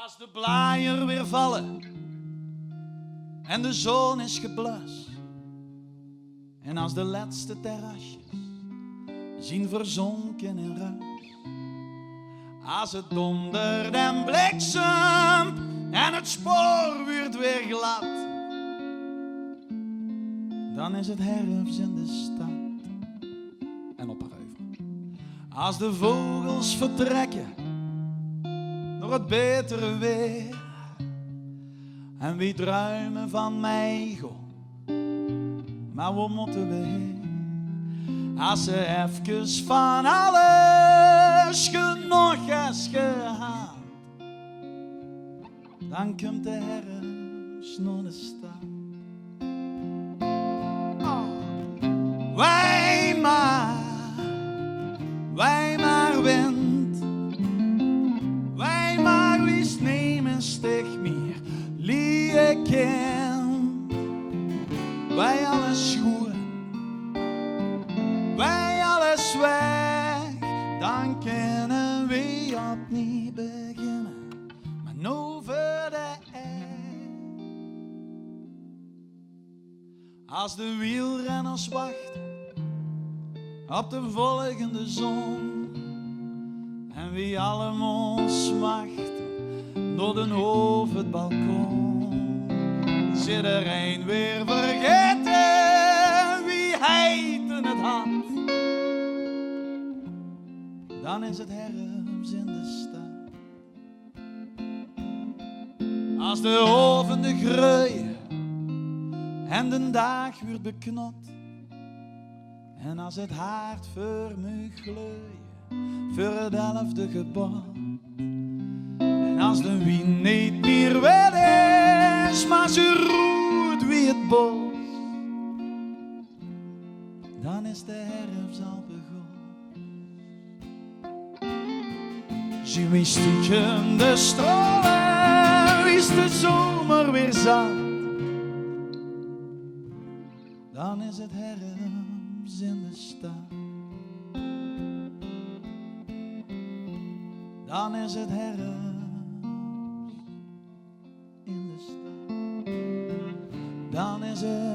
Als de blaaier weer vallen en de zon is geblust en als de laatste terrasjes zien verzonken in rust, als het dondert en bliksemt en het spoor wordt weer glad, dan is het herfst in de stad en op een heuvel. Als de vogels vertrekken door het betere weer en wie druimen van Meigo, maar we moeten weer. Als ze even van alles genoeg is gehad, dan komt de herfst naar de stad. Oh. Wij maar wind, wij maar wist nemen stig meer, lieve kind, wij alles goed. Wij alles weg, dan kunnen we opnieuw beginnen, maar over de ei. Als de wielrenners wachten op de volgende zon en wie allemaal wachten door de over het balkon, zit er een weer vergeten wie heet het had. Dan is het herfst in de stad. Als de oven de gruien en de dag wordt beknot en als het haard voor me gleuien voor het 11e gebod en als de wind niet meer wet is maar ze roert wie het bos, dan is de herfst al begonnen. Zie wie stiekem de stralen, is de zomer weer zat. Dan is het herfst in de stad. Dan is het herfst in de stad. Dan is het